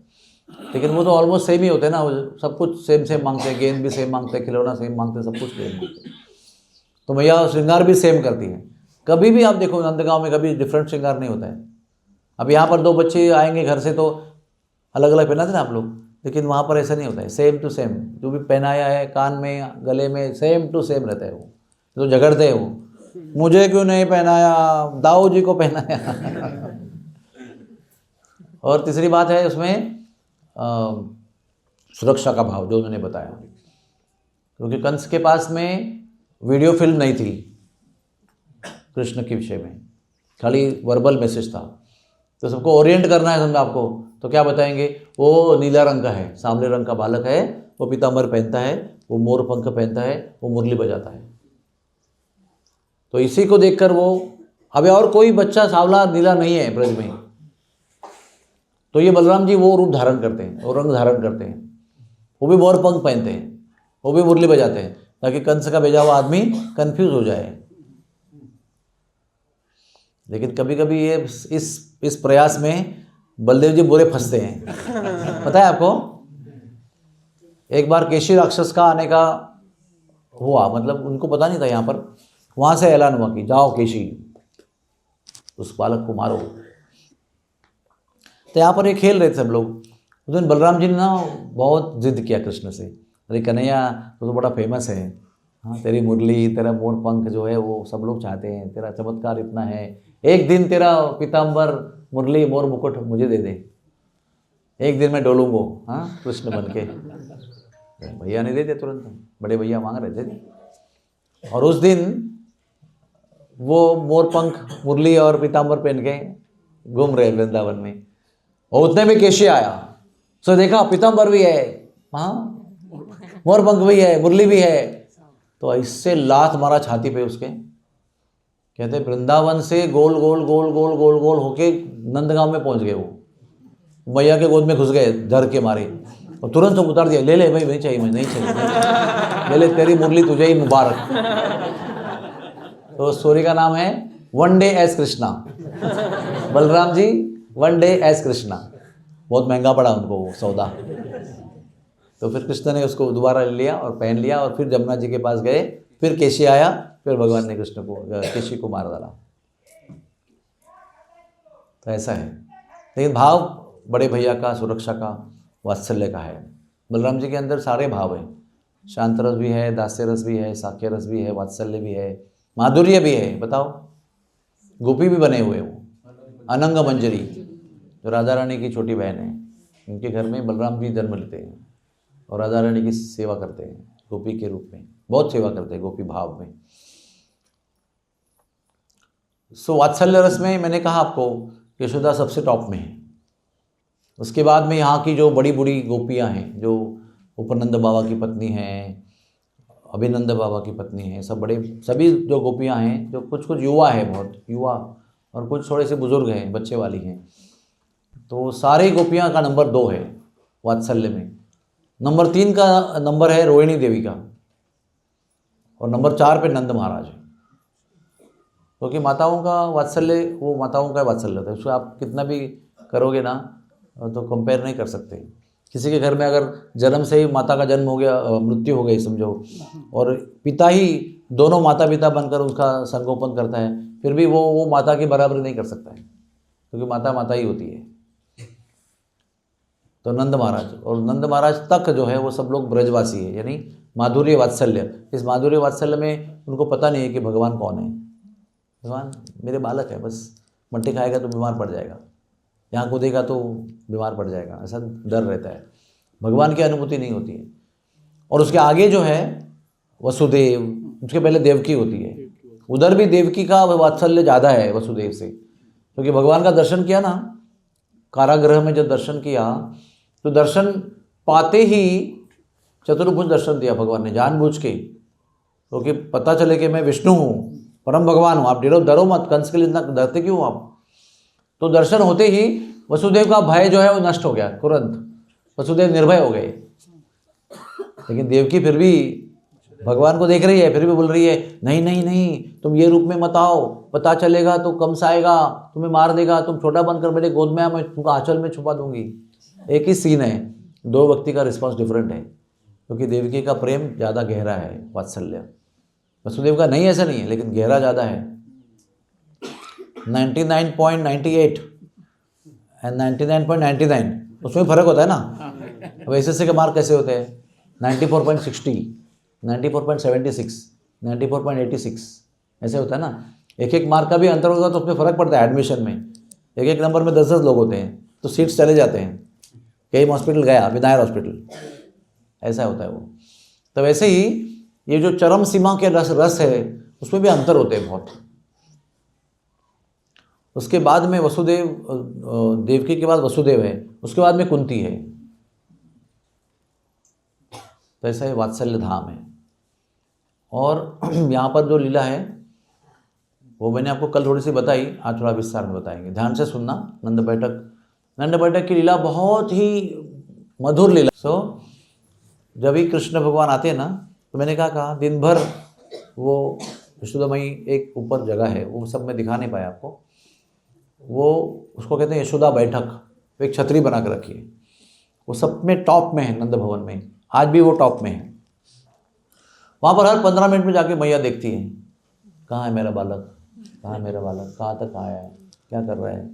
लेकिन वो तो ऑलमोस्ट सेम ही होते हैं ना, वो सब कुछ सेम सेम मांगते हैं, गेंद भी सेम मांगते हैं, खिलौना सेम मांगते हैं, सब कुछ सेम मांगते हैं। तो मैया श्रृंगार भी सेम करती हैं। कभी भी आप देखो नंदगांव में कभी डिफरेंट श्रृंगार नहीं होता है। अब यहाँ पर 2 बच्चे आएंगे घर से तो अलग अलग पहनाते ना आप लोग, लेकिन वहाँ पर ऐसा नहीं होता है, सेम टू सेम। जो भी पहनाया है कान में, गले में, सेम टू सेम रहता है। वो तो झगड़ते हैं, वो मुझे क्यों नहीं पहनाया, दाऊ जी को पहनाया। और तीसरी बात है उसमें सुरक्षा का भाव, जो उन्होंने बताया। क्योंकि कंस के पास में वीडियो फिल्म नहीं थी कृष्ण के विषय में, खाली वर्बल मैसेज था। तो सबको ओरिएंट करना है समझा आपको, तो क्या बताएंगे, वो नीला रंग का है, सांवले रंग का बालक है, वो पीतांबर पहनता है, वो मोर पंख पहनता है, वो मुरली बजाता है। तो इसी को देखकर वो, अबे और कोई बच्चा सांवला नीला नहीं है ब्रज में, तो ये बलराम जी वो रूप धारण करते हैं, वो रंग धारण करते हैं, वो भी मोर पंख पहनते हैं, वो भी मुरली बजाते हैं, ताकि कंस का भेजा हुआ आदमी कंफ्यूज हो जाए। लेकिन कभी कभी ये इस प्रयास में बलदेव जी बुरे फंसते हैं। पता है आपको, एक बार केशी राक्षस का आने का हुआ, मतलब उनको पता नहीं था, यहाँ पर वहाँ से ऐलान हुआ कि जाओ केशी उस बालक को मारो। तो यहाँ पर ये खेल रहे थे सब लोग। उस दिन बलराम जी ने ना बहुत जिद किया कृष्ण से, अरे कन्हैया तो बड़ा फेमस है, हाँ तेरी मुरली, तेरा मोर पंख जो है वो सब लोग चाहते हैं, तेरा चमत्कार इतना है, एक दिन तेरा पीतांबर मुरली मोर मुकुट मुझे दे दे, एक दिन मैं डोलूंगो, हाँ कृष्ण बन के। भैया ने दे दिया तुरंत, बड़े भैया मांग रहे थे। और उस दिन वो मोर पंख मुरली और पीतांबर पहन के घूम रहे वृंदावन में, और उतने में केशी आया। सो देखा पीतांबर भी है, हाँ मोर पंख भी है, मुरली भी है। तो इससे लात मारा छाती पे उसके। कहते वृंदावन से गोल गोल गोल गोल गोल गोल होके नंदगांव में पहुंच गए। वो मैया के गोद में घुस गए डर के मारे। और तुरंत सब उतार दिया, ले ले भाई, नहीं चाहिए, मैं नहीं चाहिए, ले ले, तेरी मुरली तुझे ही मुबारक। तो स्टोरी का नाम है one day as Krishna. Balram ji one day as Krishna. बहुत महंगा पड़ा उनको वो सौदा। तो फिर कृष्ण ने उसको दोबारा ले लिया और पहन लिया, और फिर जमुना जी के पास गए, फिर केशी आया, फिर भगवान ने कृष्ण को, केशी को मार डाला। तो ऐसा है, लेकिन भाव बड़े भैया का, सुरक्षा का, वात्सल्य का है। बलराम जी के अंदर सारे भाव हैं, शांत रस भी है, दास्य रस भी है, साख्य रस भी है, वात्सल्य भी है, माधुर्य भी है। बताओ, गोपी भी बने हुए वो, अनंग मंजरी जो राधा रानी की छोटी बहन है, उनके घर में बलराम जी जन्म लेते हैं और राधा रानी की सेवा करते हैं गोपी के रूप में, बहुत सेवा करते हैं गोपी भाव में। सो वात्सल्य रस में मैंने कहा आपको यशोदा सबसे टॉप में है। उसके बाद में यहाँ की जो बड़ी बूढ़ी गोपियाँ हैं, जो उपनंद बाबा की पत्नी हैं, अभिनंद बाबा की पत्नी है, सब बड़े, सभी जो गोपियाँ हैं, जो कुछ कुछ युवा है, बहुत युवा, और कुछ थोड़े से बुजुर्ग हैं, बच्चे वाली हैं, तो सारी गोपियाँ का नंबर 2 है वात्सल्य में। नंबर 3 का नंबर है रोहिणी देवी का, और नंबर 4 पे नंद महाराज है। क्योंकि माताओं का वात्सल्य वो माताओं का वात्सल्य होता है, उसको आप कितना भी करोगे ना तो कंपेयर नहीं कर सकते। किसी के घर में अगर जन्म से ही माता का जन्म हो गया, मृत्यु हो गई समझो, और पिता ही दोनों माता पिता बनकर उसका संगोपन करता है, फिर भी वो माता की बराबरी नहीं कर सकता है, क्योंकि माता माता ही होती है। तो नंद महाराज, और नंद महाराज तक जो है वो सब लोग ब्रजवासी है, यानी माधुर्य वात्सल्य। इस माधुर्य वात्सल्य में उनको पता नहीं है कि भगवान कौन है। भगवान मेरे बालक है, बस मट्टी खाएगा तो बीमार पड़ जाएगा, यहाँ कूदेगा तो बीमार पड़ जाएगा, ऐसा डर रहता है। भगवान की अनुभूति नहीं होती है। और उसके आगे जो है वसुदेव, उसके पहले देवकी होती है, उधर भी देवकी का वात्सल्य ज़्यादा है वसुदेव से, क्योंकि भगवान का दर्शन किया ना, कारागृह में जब दर्शन किया तो दर्शन पाते ही चतुर्भुज दर्शन दिया भगवान ने जानबूझ के, क्योंकि पता चले कि मैं विष्णु हूँ, परम भगवान हूँ, आप डरो मत, कंस के लिए इतना डरते क्यों आप। तो दर्शन होते ही वसुदेव का भय जो है वो नष्ट हो गया तुरंत, वसुदेव निर्भय हो गए। लेकिन देवकी फिर भी भगवान को देख रही है, फिर भी बोल रही है नहीं नहीं नहीं, तुम ये रूप में मत आओ, पता चलेगा तो कंस आएगा, तुम्हें मार देगा, तुम छोटा बनकर मेरे गोद में आ, मैं तुमको आंचल में छुपा दूंगी। एक ही सीन है, दो व्यक्ति का रिस्पॉन्स डिफरेंट है, क्योंकि देवकी का प्रेम ज़्यादा गहरा है वात्सल्य, वसुदेव का नहीं, ऐसा नहीं है, लेकिन गहरा ज़्यादा है। 99.98 एंड 99.99 उसमें फ़र्क होता है ना। अब एसएससी के मार्क कैसे होते हैं? 94.60, 94.76, 94.86 ऐसे होता है ना। एक एक मार्क का भी अंतर होगा तो उसमें फ़र्क पड़ता है एडमिशन में। एक एक नंबर में 10-10 लोग होते हैं तो सीट्स चले जाते हैं। कई हॉस्पिटल गया, विनायक हॉस्पिटल, ऐसा होता है वो। तो वैसे ही ये जो चरम सीमा के रस है उसमें भी अंतर होते हैं बहुत। उसके बाद में वसुदेव, देवकी के बाद वसुदेव है, उसके बाद में कुंती है। तो ऐसा ही वात्सल्य धाम है। और यहाँ पर जो लीला है वो मैंने आपको कल थोड़ी सी बताई, आज थोड़ा विस्तार में बताएंगे, ध्यान से सुनना। नंद बैठक की लीला बहुत ही मधुर लीला। जब भी कृष्ण भगवान आते हैं ना, तो मैंने कहा दिन भर वो यशोदामयी एक ऊपर जगह है, वो सब मैं दिखा नहीं पाया आपको, वो उसको कहते हैं यशोदा बैठक, एक छतरी बना कर रखी है, वो सब में टॉप में है, नंद भवन में आज भी वो टॉप में है। वहाँ पर हर 15 मिनट में जाके मैया देखती है, कहाँ है मेरा बालक, कहाँ है मेरा बालक, कहाँ तक आया है, क्या कर रहा है।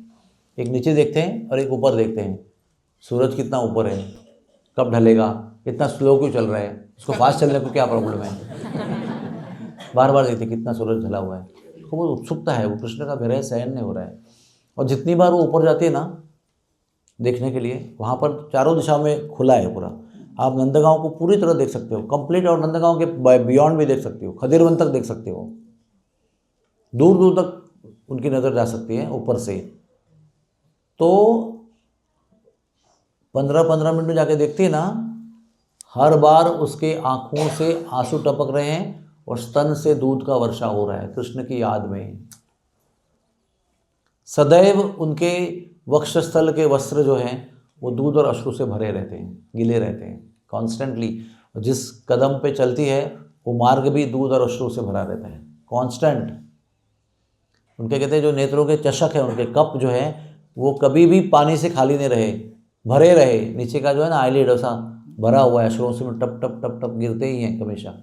एक नीचे देखते हैं और एक ऊपर देखते हैं, सूरज कितना ऊपर है, कब ढलेगा, इतना स्लो क्यों चल रहा है, उसको फास्ट चलने को क्या प्रॉब्लम है। बार बार देखते कितना सूरज ढला हुआ है, उसको बहुत उत्सुकता है, वो कृष्ण का विरह सहन नहीं हो रहा है। और जितनी बार वो ऊपर जाती है ना देखने के लिए, वहाँ पर चारों दिशा में खुला है पूरा, आप नंदगांव को पूरी तरह देख सकते हो कंप्लीट, और नंदगांव के बियॉन्ड भी देख सकते हो, खदीरवन तक देख सकते हो, दूर दूर तक उनकी नज़र जा सकती है ऊपर से। तो 15-15 मिनट में जाके देखती है ना, हर बार उसके आँखों से आंसू टपक रहे हैं और स्तन से दूध का वर्षा हो रहा है कृष्ण की याद में। सदैव उनके वक्षस्थल के वस्त्र जो हैं वो दूध और अश्रु से भरे रहते हैं, गिले रहते हैं कॉन्स्टेंटली। जिस कदम पे चलती है वो मार्ग भी दूध और अश्रु से भरा रहता है कांस्टेंट। उनके कहते हैं जो नेत्रों के चषक है, उनके कप जो है वो कभी भी पानी से खाली नहीं रहे, भरे रहे। नीचे का जो है ना आईलिड ऐसा भरा हुआ है, अश्रुओं से टप टप टप टप गिरते ही हैं हमेशा।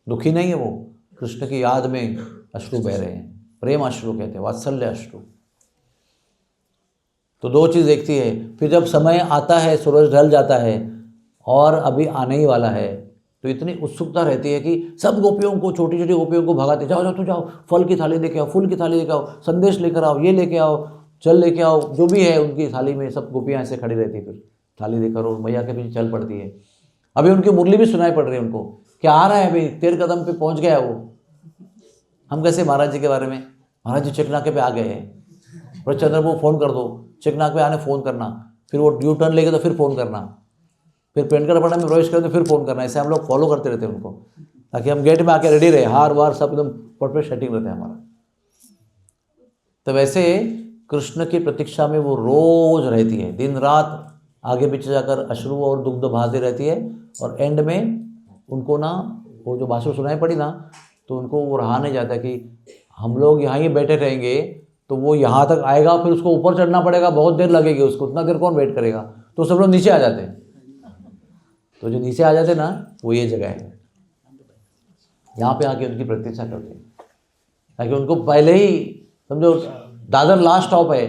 दुखी नहीं है वो, कृष्ण की याद में अश्रु बह रहे हैं। प्रेम अश्रु कहते हैं, वात्सल्य अश्रु। तो दो चीज़ देखती है। फिर जब समय आता है, सूरज ढल जाता है और अभी आने ही वाला है, तो इतनी उत्सुकता रहती है कि सब गोपियों को, छोटी छोटी गोपियों को भगाते, जाओ जाओ तू जाओ, फल की थाली लेके आओ, फूल की थाली लेके आओ, संदेश लेकर आओ, ये लेके आओ, जल लेके आओ, जो भी है उनकी थाली में। सब गोपियाँ ऐसे खड़ी रहती, फिर थाली लेकर और मैया के पीछे चल पड़ती है। अभी उनकी मुरली भी सुनाई पड़ रही है उनको, क्या आ रहा है अभी, 13 कदम पे पहुँच गया वो। हम कैसे महाराज जी के बारे में, महाराज जी चेकनाके पे आ गए हैं, और चंद्र को फ़ोन कर दो, चेकनाके पे आने फ़ोन करना, फिर वो यू टर्न लेके तो फिर फ़ोन करना, फिर पेंटकर पड़ा में प्रवेश करें तो फिर फ़ोन करना। ऐसे हम लोग फॉलो करते रहते हैं उनको, ताकि हम गेट में आके रेडी रहे, हार वार सब एकदम परफेक्ट सेटिंग रहता है हमारा। तो वैसे कृष्ण की प्रतीक्षा में वो रोज रहती है, दिन रात आगे पीछे जाकर अश्रु और दुग्ध बहाती रहती है। और एंड में उनको ना वो जो भाषण सुनाई पड़ी ना, तो उनको वो रहा नहीं जाता कि हम लोग यहाँ ही बैठे रहेंगे तो वो यहाँ तक आएगा, फिर उसको ऊपर चढ़ना पड़ेगा, बहुत देर लगेगी उसको, उतना देर कौन वेट करेगा। तो सब लोग नीचे आ जाते हैं। तो जो नीचे आ जाते ना, वो ये जगह है, यहाँ पे आके उनकी प्रतीक्षा करते हैं, ताकि उनको पहले ही समझो दादर लास्ट स्टॉप है,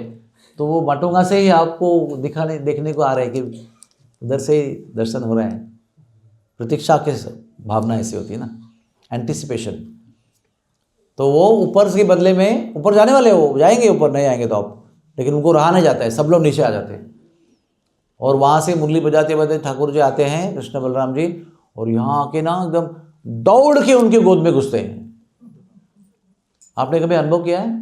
तो वो माटुंगा से ही आपको देखने को आ रहे हैं कि उधर से ही दर्शन हो रहा है। प्रतीक्षा की भावना ऐसी होती है ना, एंटिसिपेशन। तो वो ऊपर के बदले में, ऊपर जाने वाले हो जाएंगे, ऊपर नहीं आएंगे तो आप, लेकिन उनको रहा नहीं जाता है, सब लोग नीचे आ जाते हैं। और वहाँ से मुरली बजाते बजाते ठाकुर जी आते हैं, कृष्ण बलराम जी, और यहाँ आके ना एकदम दौड़ के उनके गोद में घुसते हैं। आपने कभी अनुभव किया है?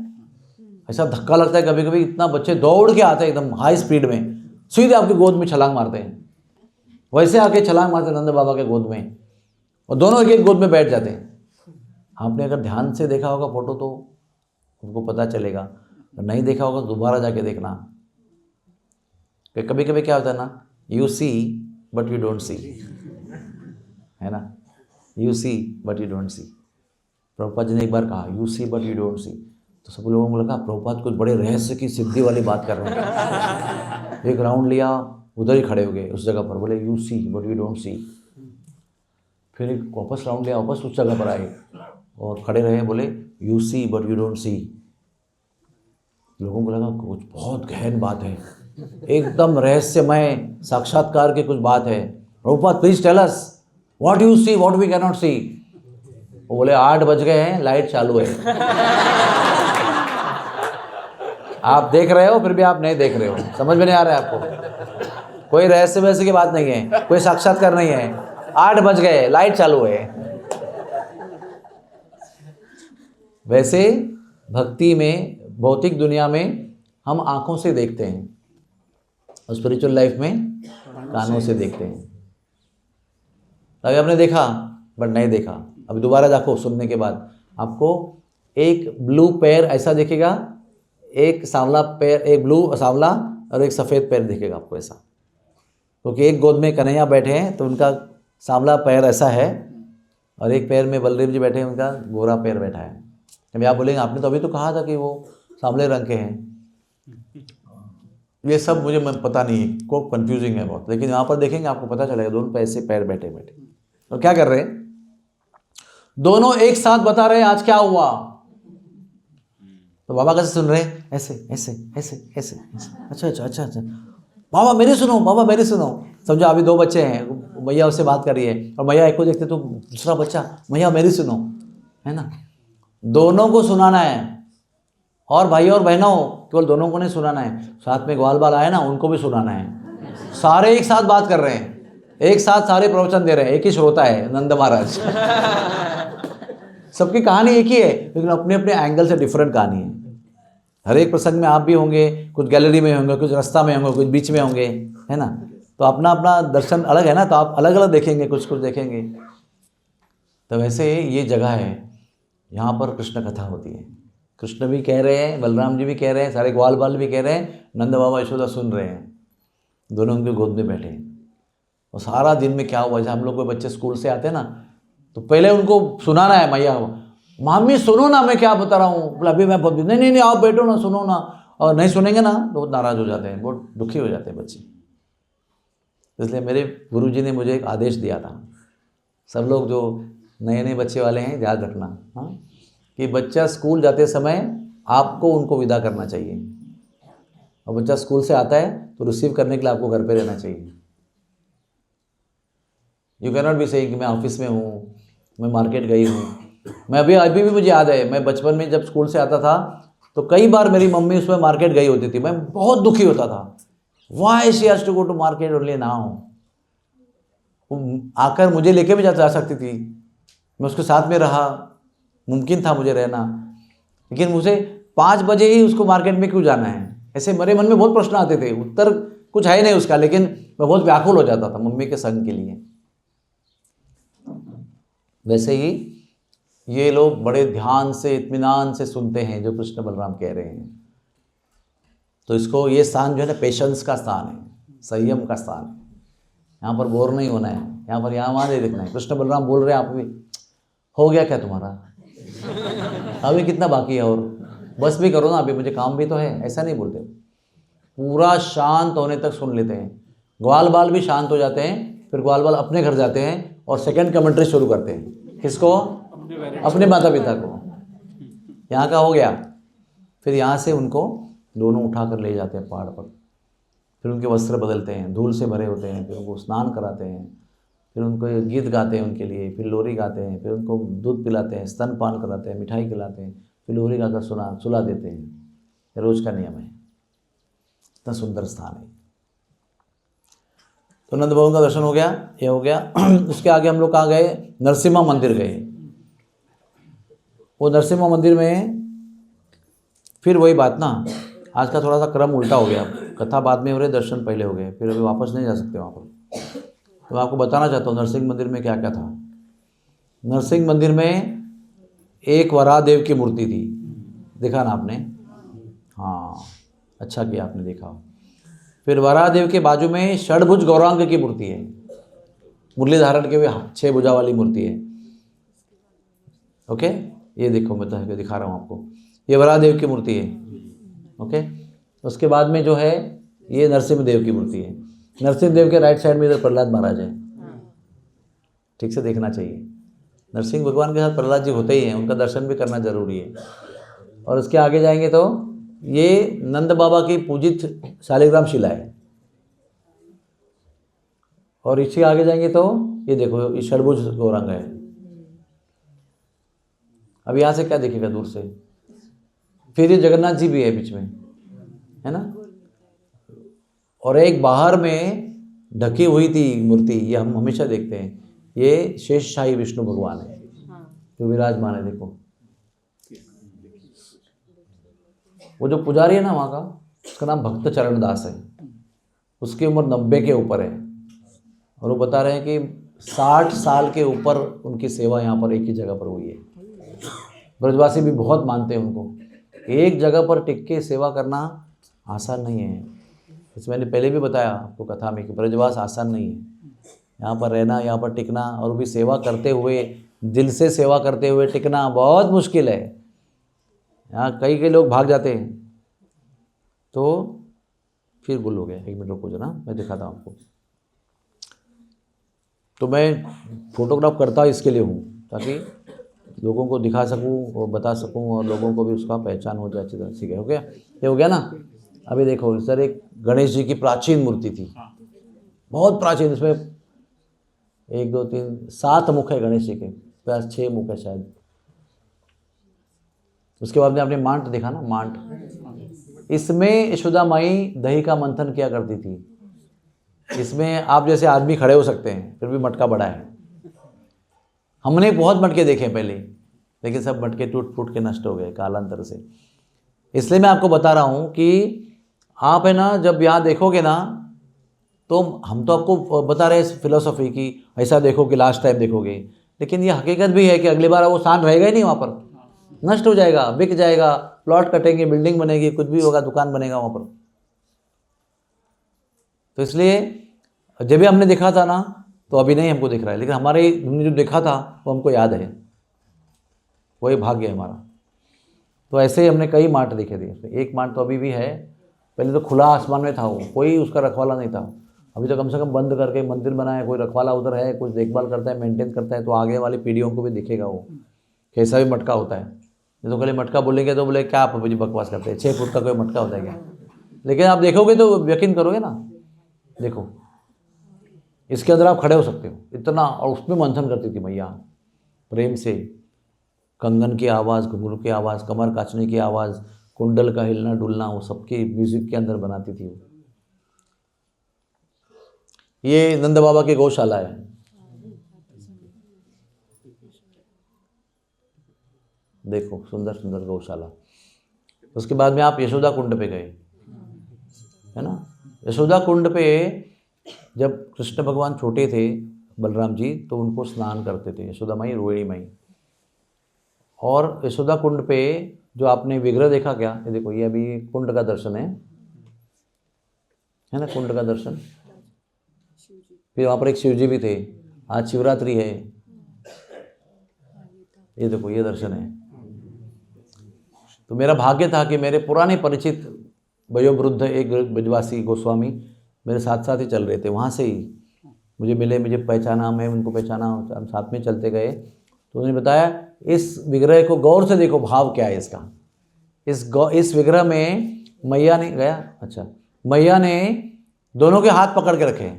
ऐसा धक्का लगता है कभी कभी, इतना बच्चे दौड़ के आते हैं एकदम हाई स्पीड में, सीधे आपके गोद में छलांग मारते हैं। वैसे आके छलांग मारते नंद बाबा के गोद में, और दोनों एक एक गोद में बैठ जाते हैं। आपने अगर ध्यान से देखा होगा फोटो तो उनको पता चलेगा, अगर नहीं देखा होगा तो दोबारा जाके देखना। कभी कभी क्या होता है ना, you see but you don't see, है ना, you see but you don't see. Prabhupad ji ने एक बार कहा you see but you don't see, तो सब लोगों को लगा प्रभुपाद कुछ बड़े रहस्य की सिद्धि वाली बात कर रहे हैं। एक राउंड लिया, उधर ही खड़े हो गए उस जगह पर, बोले you see but you don't see. फिर एक वापस राउंड लिया, वापस उस जगह पर आए और खड़े रहे, बोले you see but you don't see. लोगों को लगा कुछ बहुत गहन बात है, एकदम रहस्यमय साक्षात्कार की कुछ बात है। Prabhupad please tell us what you see what we can not see. वो बोले 8 बज गए हैं, लाइट चालू है। आप देख रहे हो फिर भी आप नहीं देख रहे हो, समझ में नहीं आ रहा है आपको। कोई रहस्य वैसे की बात नहीं है, कोई साक्षात्कार नहीं है, 8 बज गए, लाइट चालू है। वैसे भक्ति में, भौतिक दुनिया में हम आंखों से देखते हैं, और स्पिरिचुअल लाइफ में कानों से देखते हैं। अभी आपने देखा बट नहीं देखा, अभी दोबारा देखो, सुनने के बाद आपको एक ब्लू पैर ऐसा दिखेगा, एक सांवला पैर, एक ब्लू सांवला और एक सफ़ेद पैर दिखेगा आपको ऐसा, क्योंकि एक गोद में कन्हैया बैठे हैं तो उनका सांवला पैर ऐसा है, और एक पैर में बलदेव जी बैठे हैं, उनका गोरा पैर बैठा है। अभी आप बोलेंगे आपने तो अभी तो कहा था कि वो सांवले रंग के हैं। ये सब मुझे पता नहीं है, को कंफ्यूजिंग है बहुत, लेकिन यहाँ पर देखेंगे आपको पता चलेगा दोनों पे ऐसे पैर बैठे बैठे। और क्या कर रहे हैं दोनों, एक साथ बता रहे हैं आज क्या हुआ। तो बाबा कैसे सुन रहे हैं, ऐसे ऐसे ऐसे ऐसे, अच्छा अच्छा अच्छा अच्छा, बाबा मेरी सुनो, बाबा मेरी सुनो। समझो अभी 2 बच्चे हैं, मैया उससे बात कर रही है, और मैया एक को देखते तो दूसरा बच्चा, मैया मेरी सुनो, है ना। दोनों को सुनाना है, और भाई और बहनों केवल दोनों को नहीं सुनाना है, साथ में ग्वाल बाल आए ना उनको भी सुनाना है। सारे एक साथ बात कर रहे हैं, एक साथ सारे प्रवचन दे रहे हैं, एक ही श्रोता है नंद महाराज। सबकी कहानी एक ही है, लेकिन अपने अपने एंगल से डिफरेंट कहानी है। हर एक प्रसंग में आप भी होंगे, कुछ गैलरी में होंगे, कुछ रास्ता में होंगे, कुछ बीच में होंगे, है ना। तो अपना अपना दर्शन अलग है ना, तो आप अलग अलग देखेंगे, कुछ कुछ देखेंगे। तो वैसे ये जगह है, यहाँ पर कृष्ण कथा होती है। कृष्ण भी कह रहे हैं, बलराम जी भी कह रहे हैं, सारे ग्वाल बाल भी कह रहे हैं, नंद बाबा यशोदा सुन रहे हैं। दोनों उनके गोद में बैठे हैं। और सारा दिन में क्या हुआ, जैसे हम लोग कोई बच्चे स्कूल से आते हैं ना, तो पहले उनको सुनाना है, मैया मामी सुनो ना मैं क्या बता रहा हूँ, बोला अभी मैं बहुत नहीं नहीं नहीं आप बैठो ना सुनो ना, और नहीं सुनेंगे ना तो बहुत नाराज़ हो जाते हैं, बहुत दुखी हो जाते हैं बच्चे। इसलिए मेरे गुरुजी ने मुझे एक आदेश दिया था, सब लोग जो नए नए बच्चे वाले हैं याद रखना, हाँ, कि बच्चा स्कूल जाते समय आपको उनको विदा करना चाहिए, और बच्चा स्कूल से आता है तो रिसीव करने के लिए आपको घर पे रहना चाहिए। You can not be saying कि मैं ऑफिस में हूँ, मैं मार्केट गई हूँ। मैं अभी भी मुझे याद है, मैं बचपन में जब स्कूल से आता था तो कई बार मेरी मम्मी उसमें मार्केट गई होती थी, मैं बहुत दुखी होता था, why she has to go to market only now. वो आकर मुझे लेके भी जा सकती थी, मैं उसके साथ में रहा, मुमकिन था मुझे रहना, लेकिन मुझे 5 बजे ही उसको मार्केट में क्यों जाना है, ऐसे मेरे मन में बहुत प्रश्न आते थे, उत्तर कुछ है नहीं उसका, लेकिन मैं बहुत व्याकुल हो जाता था मम्मी के संग के लिए। वैसे ही ये लोग बड़े ध्यान से इत्मीनान से सुनते हैं जो कृष्ण बलराम कह रहे हैं। तो इसको ये स्थान जो है ना पेशेंस का स्थान है, संयम का स्थान है। यहाँ पर बोर नहीं होना है, यहाँ पर यहाँ वहाँ नहीं देखना है। कृष्ण बलराम बोल रहे हैं, आप भी हो गया क्या तुम्हारा, अभी कितना बाकी है, और बस भी करो ना, अभी मुझे काम भी तो है, ऐसा नहीं बोलते। पूरा शांत होने तक सुन लेते हैं। ग्वाल बाल भी शांत हो जाते हैं, फिर ग्वाल बाल अपने घर जाते हैं और सेकंड कमेंट्री शुरू करते हैं। किसको? अपने माता पिता को। यहाँ का हो गया, फिर यहाँ से उनको दोनों उठा कर ले जाते हैं पहाड़ पर, फिर उनके वस्त्र बदलते हैं, धूल से भरे होते हैं, फिर उनको स्नान कराते हैं, फिर उनको गीत गाते हैं उनके लिए, फिर लोरी गाते हैं, फिर उनको दूध पिलाते हैं, स्तनपान कराते हैं, मिठाई खिलाते हैं, फिर लोरी गाकर सुला देते हैं। ये रोज का नियम है। इतना सुंदर स्थान है। तो नंद भवन का दर्शन हो गया, ये हो गया। उसके आगे हम लोग कहाँ गए? नरसिम्हा मंदिर गए। वो नरसिम्हा मंदिर में फिर वही बात ना, आज का थोड़ा सा क्रम उल्टा हो गया, कथा बाद में हो रही, दर्शन पहले हो गए, फिर अभी वापस नहीं जा सकते वहाँ पर। तो मैं आपको बताना चाहता हूँ नरसिंह मंदिर में क्या क्या था। नरसिंह मंदिर में एक वराहदेव की मूर्ति थी, देखा ना आपने? हाँ, अच्छा किया आपने देखा। फिर वराहदेव के बाजू में षडभुज गौरांग की मूर्ति है, मुरली धारण के हुए 6 भुजा वाली मूर्ति है। ओके, ये देखो मैं तो दिखा रहा हूँ आपको, ये वराहदेव की मूर्ति है। ओके, उसके बाद में जो है ये नरसिंहदेव की मूर्ति है। नरसिंहदेव के राइट साइड में इधर प्रहलाद महाराज है, ठीक से देखना चाहिए। नरसिंह भगवान के साथ प्रहलाद जी होते ही हैं, उनका दर्शन भी करना जरूरी है। और उसके आगे जाएंगे तो ये नंद बाबा की पूजित शालिग्राम शिला है। और इसके आगे जाएंगे तो ये देखो, ये षडभुज गौरांग है। अब यहाँ से क्या दिखेगा दूर से? फिर ये जगन्नाथ जी भी है बीच में, है ना? और एक बाहर में ढकी हुई थी मूर्ति, ये हम हमेशा देखते हैं, ये शेषशाही विष्णु भगवान है जो विराजमान है। देखो वो जो पुजारी है ना वहाँ का, उसका नाम भक्त चरण दास है, उसकी उम्र 90 के ऊपर है, और वो बता रहे हैं कि 60 साल के ऊपर उनकी सेवा यहाँ पर एक ही जगह पर हुई है। ब्रजवासी भी बहुत मानते हैं उनको। एक जगह पर टिक के सेवा करना आसान नहीं है, इसमें मैंने पहले भी बताया आपको कथा में कि ब्रजवास आसान नहीं है। यहाँ पर रहना, यहाँ पर टिकना, और भी सेवा करते हुए, दिल से सेवा करते हुए टिकना बहुत मुश्किल है। यहाँ कई लोग भाग जाते हैं। तो फिर भूल हो गया, 1 मिनट रुको जरा, मैं दिखाता हूँ आपको। तो मैं फोटोग्राफ करता इसके लिए हूँ ताकि लोगों को दिखा सकूँ और बता सकूँ, और लोगों को भी उसका पहचान हो जाए अच्छी तरह। ठीक है, हो गया? ये हो गया ना? अभी देखो सर, एक गणेश जी की प्राचीन मूर्ति थी, बहुत प्राचीन, इसमें 1 2 3 7 मुख है गणेश जी के, प्लस 6 मुख है शायद। उसके बाद में आपने मांट देखा ना, मांट, इसमें यशोदा माई दही का मंथन किया करती थी। इसमें आप जैसे आदमी खड़े हो सकते हैं, फिर भी मटका बड़ा है। हमने बहुत मटके देखे पहले, लेकिन सब मटके टूट फूट के नष्ट हो गए कालांतर से। इसलिए मैं आपको बता रहा हूँ कि आप है ना, जब यहाँ देखोगे ना, तो हम तो आपको बता रहे हैं फिलोसॉफी की, ऐसा देखो कि लास्ट टाइम देखोगे, लेकिन ये हकीकत भी है कि अगली बार वो स्थान रहेगा ही नहीं वहाँ पर, नष्ट हो जाएगा, बिक जाएगा, प्लॉट कटेंगे, बिल्डिंग बनेगी, कुछ भी होगा, दुकान बनेगा वहाँ पर। तो इसलिए जब भी हमने देखा था ना, तो अभी नहीं हमको दिख रहा है, लेकिन हमने जो देखा था वो हमको याद है, वही भाग्य है हमारा। तो ऐसे ही हमने कई मार्ट देखे थे। एक मार्ट तो अभी भी है, पहले तो खुला आसमान में था वो, कोई उसका रखवाला नहीं था। अभी तो कम से कम बंद करके मंदिर बनाया, कोई रखवाला उधर है, कुछ देखभाल करता है, मेंटेन करता है, तो आगे वाली पीढ़ियों को भी दिखेगा वो कैसा भी मटका होता है। नहीं तो खाली मटका बोलेंगे तो बोले क्या आप मुझे बकवास करते हैं, 6 फुट का कोई मटका होता है क्या? लेकिन आप देखोगे तो यकीन करोगे ना, देखो इसके अंदर आप खड़े हो सकते हो इतना। और उसमें मंथन करती थी मैया प्रेम से, कंगन की आवाज़, घुंघरू की आवाज़, कमर काचने की आवाज़, कुंडल का हिलना डुलना, वो सबके म्यूजिक के अंदर बनाती थी वो। ये नंद बाबा की गौशाला है। देखो सुंदर सुंदर गौशाला। उसके बाद में आप यशोदा कुंड पे गए, है ना। यशोदा कुंड पे जब कृष्ण भगवान छोटे थे, बलराम जी, तो उनको स्नान करते थे यशोदा माई, रोहिणी माई। और यशोदा कुंड पे जो आपने विग्रह देखा क्या, ये देखो, ये अभी कुंड का दर्शन है ना, कुंड का दर्शन। फिर वहाँ पर एक शिवजी भी थे, आज शिवरात्रि है, ये देखो ये दर्शन है। तो मेरा भाग्य था कि मेरे पुराने परिचित वयोवृद्ध एक ब्रजवासी गोस्वामी मेरे साथ साथ ही चल रहे थे, वहाँ से ही मुझे मिले, मुझे पहचाना, मैं उनको पहचाना, हम साथ में चलते गए। तो उन्होंने बताया इस विग्रह को गौर से देखो, भाव क्या है इसका। इस विग्रह में मैया ने गया, अच्छा, मैया ने दोनों के हाथ पकड़ के रखे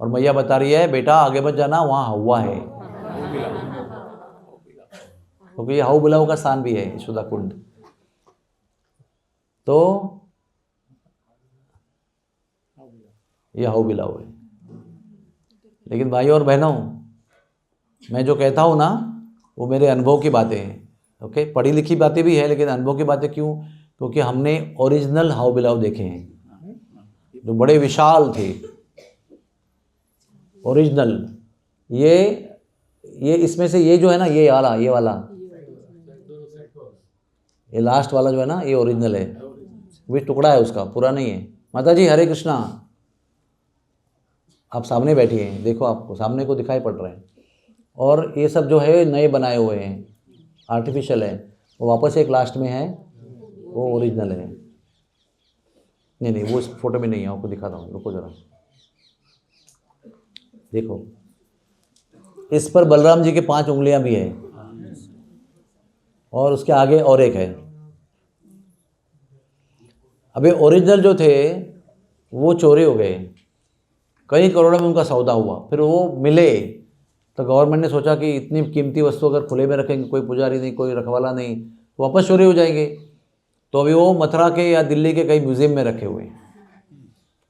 और मैया बता रही है बेटा आगे मत जाना, वहाँ हवा है, क्योंकि ये हाउ बुलाऊ का स्थान भी है यशोदा कुंड। तो ये हाउ बिलाओ है। लेकिन भाइयों और बहनों, मैं जो कहता हूँ ना वो मेरे अनुभव की बातें हैं, ओके। पढ़ी लिखी बातें भी है, लेकिन अनुभव की बातें क्यों? क्योंकि हमने ओरिजिनल हाउ बिलाव देखे हैं जो बड़े विशाल थे, ओरिजिनल। ये इसमें से ये जो है ना, ये वाला ये लास्ट वाला जो है ना, ये ओरिजिनल है, वो टुकड़ा है उसका, पूरा नहीं है। माता जी हरे कृष्णा, आप सामने बैठी हैं, देखो आपको सामने को दिखाई पड़ रहे हैं। और ये सब जो है नए बनाए हुए हैं, आर्टिफिशियल है, वो वापस एक लास्ट में है, वो ओरिजिनल है। नहीं वो इस फोटो में नहीं है, आपको दिखाता हूँ, रुको जरा। देखो इस पर बलराम जी के 5 उंगलियां भी है, और उसके आगे और एक है। अबे ओरिजिनल जो थे वो चोरी हो गए, कई करोड़ों में उनका सौदा हुआ, फिर वो मिले तो गवर्नमेंट ने सोचा कि इतनी कीमती वस्तु अगर खुले में रखेंगे, कोई पुजारी नहीं, कोई रखवाला नहीं, तो वापस चोरी हो जाएंगे। तो अभी वो मथुरा के या दिल्ली के कई म्यूजियम में रखे हुए हैं।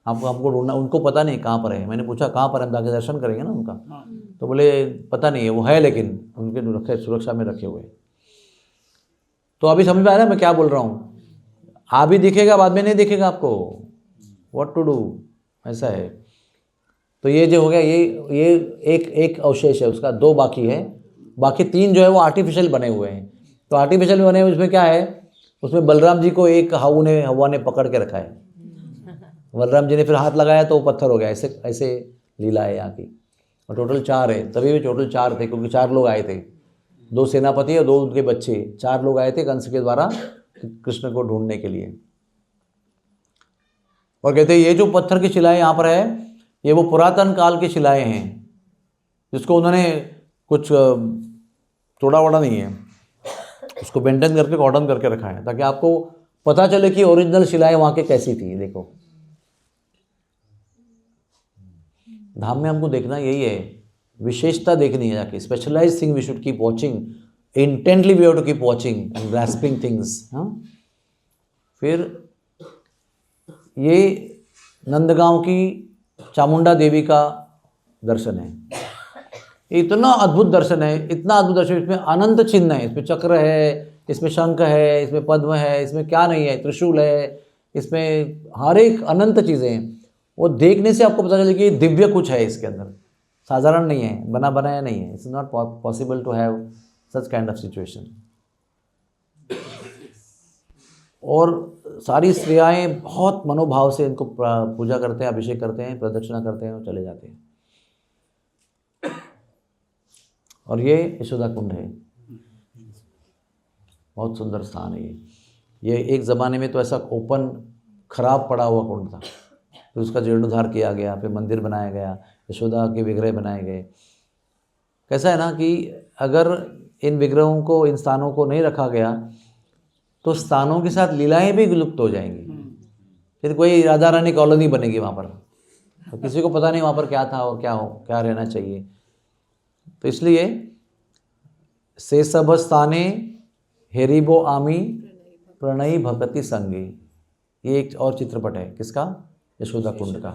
हमको ढूंढना, उनको पता नहीं कहाँ पर है। मैंने पूछा कहाँ पर, हम जाके दर्शन करेंगे ना उनका, तो बोले पता नहीं है, वो है लेकिन उनके रखे, सुरक्षा में रखे हुए। तो अभी समझ में आ रहा है मैं क्या बोल रहा हूँ? अभी दिखेगा, बाद में नहीं दिखेगा आपको, व्हाट टू डू, ऐसा है। तो ये जो हो गया, ये एक अवशेष है उसका, 2 बाकी है, बाकी 3 जो है वो आर्टिफिशियल बने हुए हैं। तो आर्टिफिशियल बने हुए, उसमें क्या है, उसमें बलराम जी को एक हवा ने पकड़ के रखा है। बलराम जी ने फिर हाथ लगाया तो वो पत्थर हो गया। ऐसे लीला है यहाँ की। और टोटल 4 है, तभी भी टोटल 4 थे, क्योंकि 4 लोग आए थे, 2 सेनापति और 2 उनके बच्चे, 4 लोग आए थे कंस के द्वारा कृष्ण को ढूंढने के लिए। और कहते हैं ये जो पत्थर की शिलाएं यहाँ पर है, ये वो पुरातन काल की शिलाएं हैं, जिसको उन्होंने कुछ तोड़ा वोड़ा नहीं है, उसको मेंटेन करके कॉर्डन करके रखा है, ताकि आपको पता चले कि ओरिजिनल शिलाएं वहाँ के कैसी थी। देखो धाम में हमको देखना यही है, विशेषता देखनी है जाके। Specialized thing we should keep watching, intently we have to keep watching and grasping things. हाँ, फिर ये नंदगांव की चामुंडा देवी का दर्शन है। इतना अद्भुत दर्शन है, इतना अद्भुत दर्शन, इसमें अनंत चिन्ह है, इसमें चक्र है, इसमें शंख है, इसमें पद्म है, इसमें क्या नहीं है, त्रिशूल है, इसमें हर एक अनंत चीज़ें हैं। वो देखने से आपको पता चले कि दिव्य कुछ है इसके अंदर, साधारण नहीं है, बना बनाया नहीं है। It's not possible to have such kind of situation. और सारी स्त्रियाएँ बहुत मनोभाव से इनको पूजा करते हैं, अभिषेक करते हैं, प्रदक्षिणा करते हैं और चले जाते हैं। और ये यशोदा कुंड है, बहुत सुंदर स्थान है ये एक ज़माने में तो ऐसा ओपन खराब पड़ा हुआ कुंड था, फिर उसका जीर्णोद्धार किया गया, फिर मंदिर बनाया गया, यशोदा के विग्रह बनाए गए। कैसा है ना कि अगर इन विग्रहों को, इन स्थानों को नहीं रखा गया तो स्थानों के साथ लीलाएं भी विलुप्त हो जाएंगी। फिर कोई राधा रानी कॉलोनी बनेगी वहाँ पर, तो किसी को पता नहीं वहाँ पर क्या था और क्या रहना चाहिए। तो इसलिए से सब स्थाने हेरिबो आमी प्रणयी भक्ति संगी, ये एक और चित्रपट है किसका, यशोदा कुंड का।